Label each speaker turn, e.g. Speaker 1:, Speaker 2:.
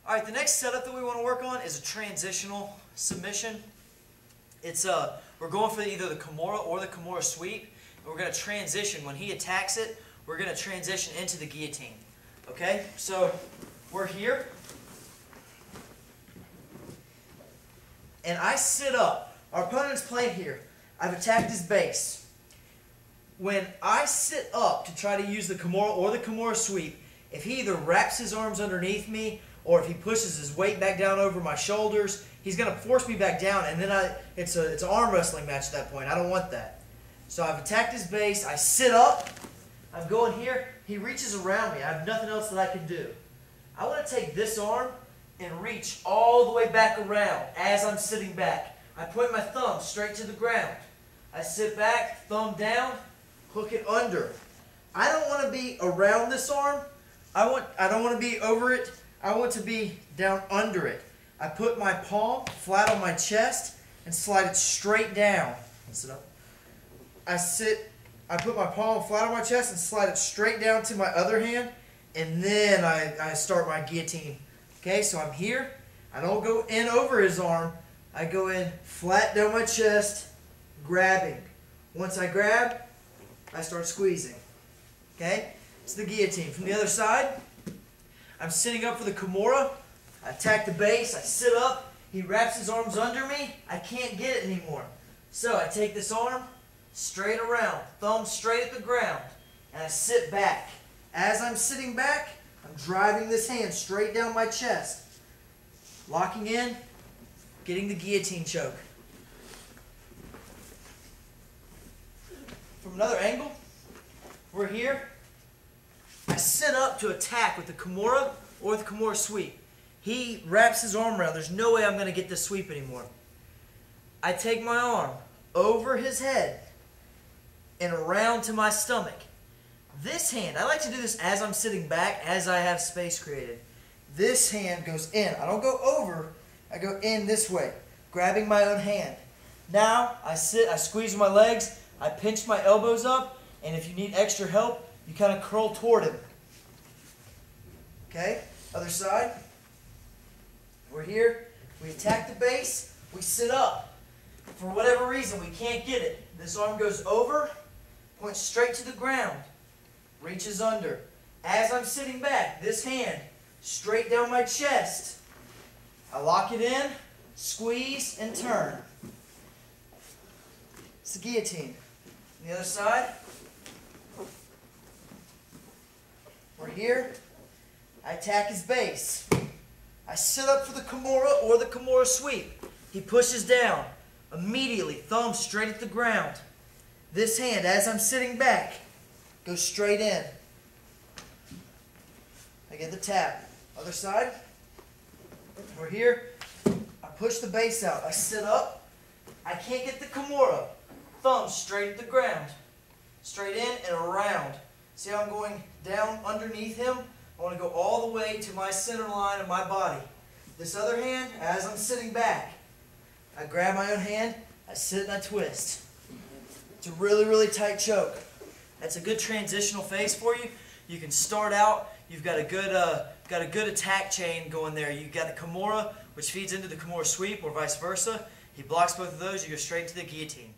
Speaker 1: All right, the next setup that we want to work on is a transitional submission. It's we're going for either the Kimura or the Kimura sweep, and we're going to transition. When he attacks it, we're going to transition into the guillotine. Okay, so we're here, and I sit up. Our opponent's playing here. I've attacked his base. When I sit up to try to use the Kimura or the Kimura sweep, if he either wraps his arms underneath me or if he pushes his weight back down over my shoulders, he's going to force me back down, and then it's an arm wrestling match at that point. I don't want that. So I've attacked his base. I sit up. I'm going here. He reaches around me. I have nothing else that I can do. I want to take this arm and reach all the way back around as I'm sitting back. I point my thumb straight to the ground. I sit back, thumb down, hook it under. I don't want to be around this arm. I don't want to be over it. I want to be down under it. I put my palm flat on my chest and slide it straight down. Sit up. I put my palm flat on my chest and slide it straight down to my other hand, and then I start my guillotine. Okay, so I'm here. I don't go in over his arm. I go in flat down my chest, grabbing. Once I grab, I start squeezing. Okay, it's the guillotine. From the other side, I'm sitting up for the Kimura. I attack the base. I sit up. He wraps his arms under me. I can't get it anymore. So I take this arm straight around, thumb straight at the ground, and I sit back. As I'm sitting back, I'm driving this hand straight down my chest, locking in, getting the guillotine choke. From another angle, we're here. I sit up to attack with the Kimura or the Kimura sweep. He wraps his arm around. There's no way I'm going to get this sweep anymore. I take my arm over his head and around to my stomach. This hand, I like to do this as I'm sitting back, as I have space created. This hand goes in. I don't go over, I go in this way, grabbing my own hand. Now, I sit, I squeeze my legs, I pinch my elbows up, and if you need extra help, you kind of curl toward him. Okay, other side. We're here, we attack the base, we sit up. For whatever reason, we can't get it. This arm goes over, points straight to the ground, reaches under. As I'm sitting back, this hand straight down my chest. I lock it in, squeeze, and turn. It's the guillotine. On the other side, we're here. I attack his base. I sit up for the Kimura or the Kimura sweep. He pushes down. Immediately, thumb straight at the ground. This hand, as I'm sitting back, goes straight in. I get the tap. Other side. We're here. I push the base out. I sit up. I can't get the Kimura. Thumb straight at the ground. Straight in and around. See how I'm going down underneath him? I want to go all the way to my center line of my body. This other hand, as I'm sitting back, I grab my own hand, I sit and I twist. It's a really, really tight choke. That's a good transitional phase for you. You can start out, you've got a good attack chain going there. You've got the Kimura, which feeds into the Kimura sweep, or vice versa. He blocks both of those, you go straight into the guillotine.